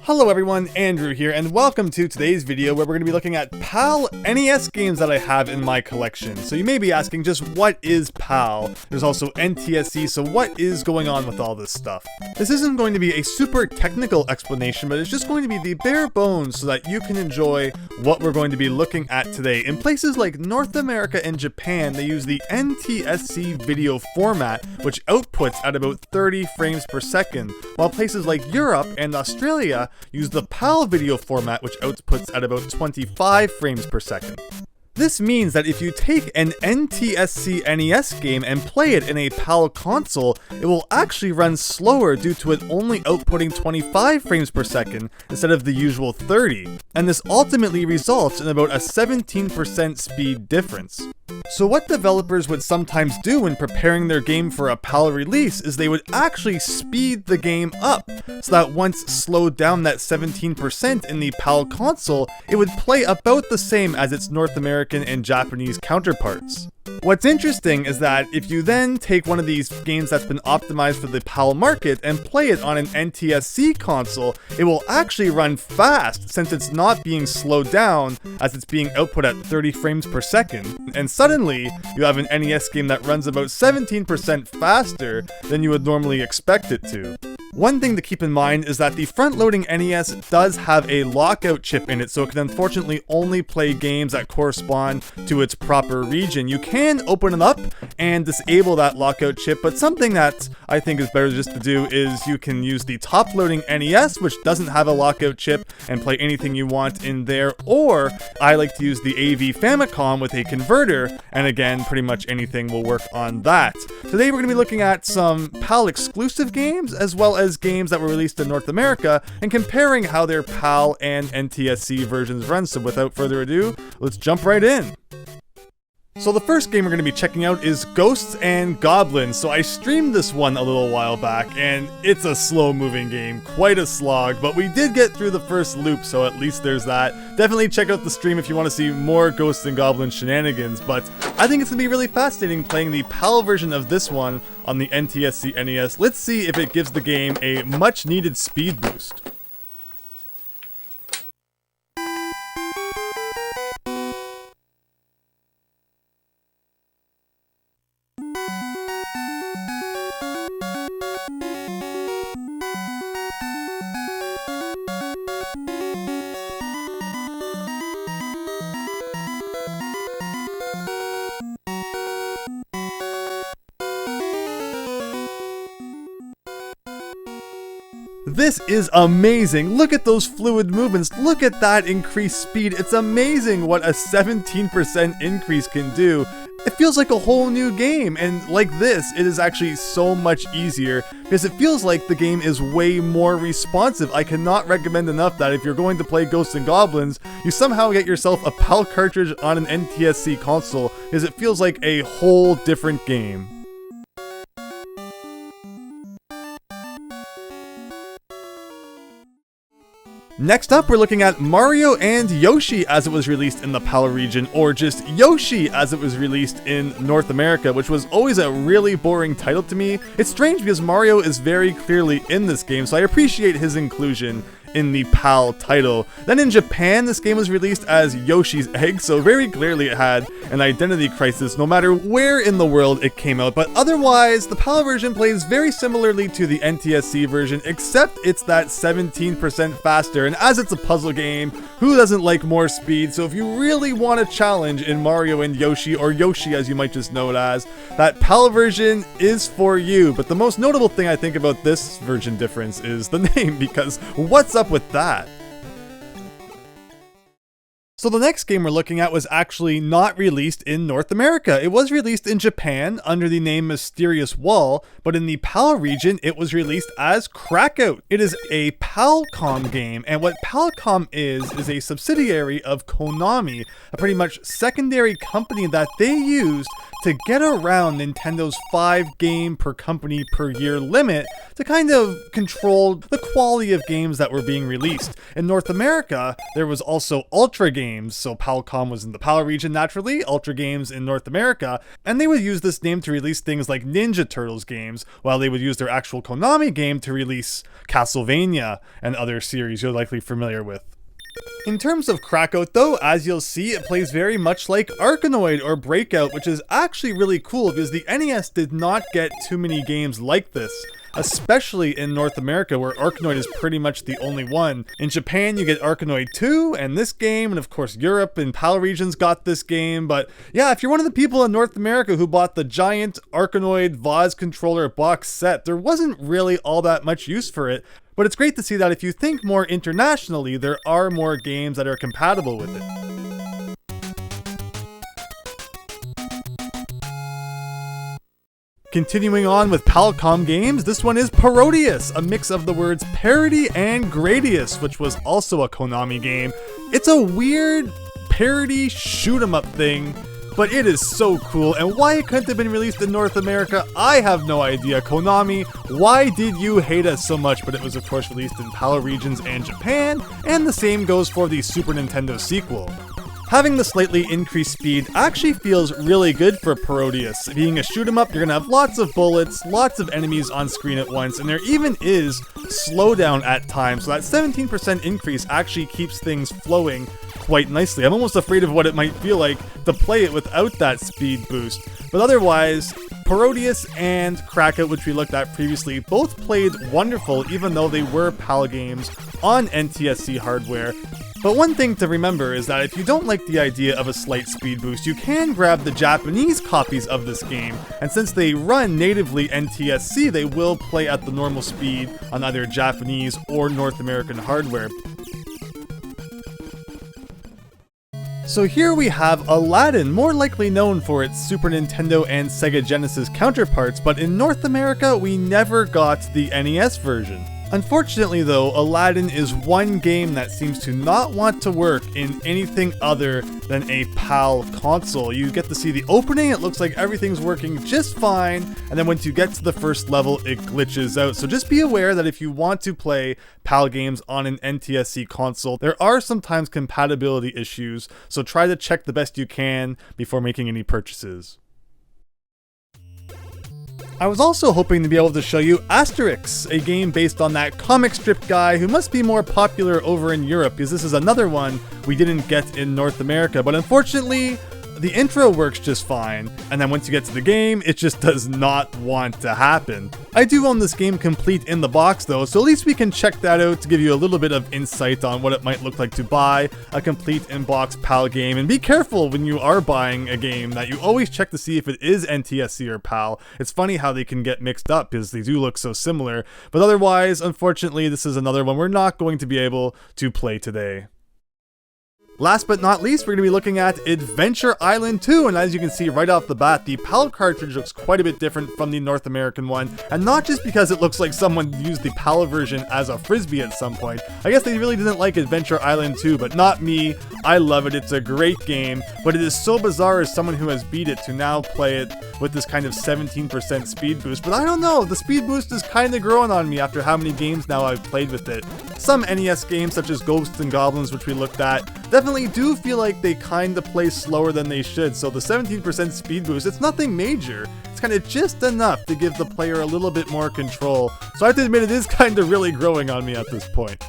Hello everyone, Andrew here, and welcome to today's video where we're going to be looking at PAL NES games that I have in my collection. So you may be asking, just what is PAL? There's also NTSC, so what is going on with all this stuff? This isn't going to be a super technical explanation, but it's just going to be the bare bones so that you can enjoy what we're going to be looking at today. In places like North America and Japan, they use the NTSC video format, which outputs at about 30 frames per second, while places like Europe and Australia use the PAL video format, which outputs at about 25 frames per second. This means that if you take an NTSC NES game and play it in a PAL console, it will actually run slower due to it only outputting 25 frames per second instead of the usual 30, and this ultimately results in about a 17% speed difference. So what developers would sometimes do when preparing their game for a PAL release is they would actually speed the game up, so that once slowed down that 17% in the PAL console, it would play about the same as its North American and Japanese counterparts. What's interesting is that if you then take one of these games that's been optimized for the PAL market and play it on an NTSC console, it will actually run fast since it's not being slowed down as it's being output at 30 frames per second. And suddenly, you have an NES game that runs about 17% faster than you would normally expect it to. One thing to keep in mind is that the front-loading NES does have a lockout chip in it, so it can unfortunately only play games that correspond to its proper region. You can open it up and disable that lockout chip, but something that I think is better just to do is you can use the top-loading NES, which doesn't have a lockout chip, and play anything you want in there, or I like to use the AV Famicom with a converter, and again, pretty much anything will work on that. Today we're going to be looking at some PAL exclusive games, as well as games that were released in North America, and comparing how their PAL and NTSC versions run. So without further ado, let's jump right in. So the first game we're going to be checking out is Ghosts and Goblins. So I streamed this one a little while back, and it's a slow-moving game, quite a slog, but we did get through the first loop, so at least there's that. Definitely check out the stream if you want to see more Ghosts and Goblins shenanigans, but I think it's going to be really fascinating playing the PAL version of this one on the NTSC NES. Let's see if it gives the game a much-needed speed boost. This is amazing! Look at those fluid movements, look at that increased speed, it's amazing what a 17% increase can do. It feels like a whole new game, and like this, it is actually so much easier because it feels like the game is way more responsive. I cannot recommend enough that if you're going to play Ghosts and Goblins, you somehow get yourself a PAL cartridge on an NTSC console because it feels like a whole different game. Next up, we're looking at Mario and Yoshi as it was released in the PAL region, or just Yoshi as it was released in North America, which was always a really boring title to me. It's strange because Mario is very clearly in this game, so I appreciate his inclusion in the PAL title. Then in Japan, this game was released as Yoshi's Egg, so very clearly it had an identity crisis no matter where in the world it came out, but otherwise, the PAL version plays very similarly to the NTSC version, except it's that 17% faster, and as it's a puzzle game, who doesn't like more speed? So if you really want a challenge in Mario and Yoshi, or Yoshi as you might just know it as, that PAL version is for you. But the most notable thing I think about this version difference is the name, because what's up with that? So the next game we're looking at was actually not released in North America. It was released in Japan under the name Mysterious Wall, but in the PAL region it was released as Crackout. It is a Palcom game, and what Palcom is a subsidiary of Konami, a pretty much secondary company that they used to get around Nintendo's 5-game per company per year limit to kind of control the quality of games that were being released. In North America, there was also Ultra Games, so Palcom was in the PAL region naturally, Ultra Games in North America, and they would use this name to release things like Ninja Turtles games, while they would use their actual Konami game to release Castlevania and other series you're likely familiar with. In terms of Crackout though, as you'll see, it plays very much like Arkanoid or Breakout, which is actually really cool because the NES did not get too many games like this, especially in North America where Arkanoid is pretty much the only one. In Japan you get Arkanoid 2 and this game, and of course Europe and PAL regions got this game, but yeah, if you're one of the people in North America who bought the giant Arkanoid VOZ controller box set, there wasn't really all that much use for it. But it's great to see that if you think more internationally, there are more games that are compatible with it. Continuing on with Palcom games, this one is Parodius, a mix of the words parody and Gradius, which was also a Konami game. It's a weird parody shoot-'em-up thing, but it is so cool, and why it couldn't have been released in North America, I have no idea. Konami, why did you hate us so much? But it was of course released in PAL regions and Japan, and the same goes for the Super Nintendo sequel. Having the slightly increased speed actually feels really good for Parodius. Being a shoot 'em up, you're gonna have lots of bullets, lots of enemies on screen at once, and there even is slowdown at times, so that 17% increase actually keeps things flowing quite nicely. I'm almost afraid of what it might feel like to play it without that speed boost. But otherwise, Parodius and Crackout, which we looked at previously, both played wonderful even though they were PAL games on NTSC hardware. But one thing to remember is that if you don't like the idea of a slight speed boost, you can grab the Japanese copies of this game, and since they run natively NTSC, they will play at the normal speed on either Japanese or North American hardware. So here we have Aladdin, more likely known for its Super Nintendo and Sega Genesis counterparts, but in North America we never got the NES version. Unfortunately though, Aladdin is one game that seems to not want to work in anything other than a PAL console. You get to see the opening, it looks like everything's working just fine, and then once you get to the first level, it glitches out. So just be aware that if you want to play PAL games on an NTSC console, there are sometimes compatibility issues, so try to check the best you can before making any purchases. I was also hoping to be able to show you Asterix, a game based on that comic strip guy who must be more popular over in Europe, because this is another one we didn't get in North America, but unfortunately, the intro works just fine, and then once you get to the game, it just does not want to happen. I do own this game complete in the box though, so at least we can check that out to give you a little bit of insight on what it might look like to buy a complete in-box PAL game. And be careful when you are buying a game that you always check to see if it is NTSC or PAL. It's funny how they can get mixed up because they do look so similar, but otherwise, unfortunately, this is another one we're not going to be able to play today. Last but not least, we're going to be looking at Adventure Island 2, and as you can see right off the bat, the PAL cartridge looks quite a bit different from the North American one, and not just because it looks like someone used the PAL version as a frisbee at some point. I guess they really didn't like Adventure Island 2, but not me. I love it. It's a great game, but it is so bizarre as someone who has beat it to now play it with this kind of 17% speed boost. But I don't know, the speed boost is kind of growing on me after how many games now I've played with it. Some NES games such as Ghosts and Goblins, which we looked at, definitely do feel like they kind of play slower than they should, so the 17% speed boost, it's nothing major. It's kind of just enough to give the player a little bit more control, so I have to admit it is kind of really growing on me at this point.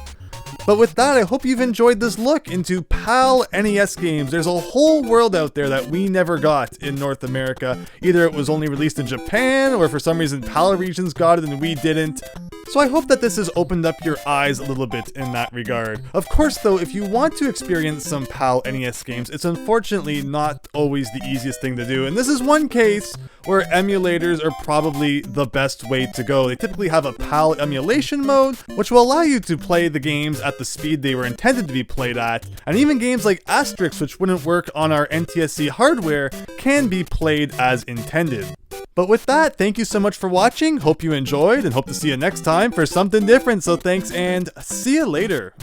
But with that, I hope you've enjoyed this look into PAL NES games. There's a whole world out there that we never got in North America. Either it was only released in Japan, or for some reason PAL regions got it and we didn't. So I hope that this has opened up your eyes a little bit in that regard. Of course though, if you want to experience some PAL NES games, it's unfortunately not always the easiest thing to do. And this is one case where emulators are probably the best way to go. They typically have a PAL emulation mode, which will allow you to play the games at the speed they were intended to be played at. And even games like Asterix, which wouldn't work on our NTSC hardware, can be played as intended. But with that, thank you so much for watching, hope you enjoyed, and hope to see you next time for something different. So thanks, and see you later.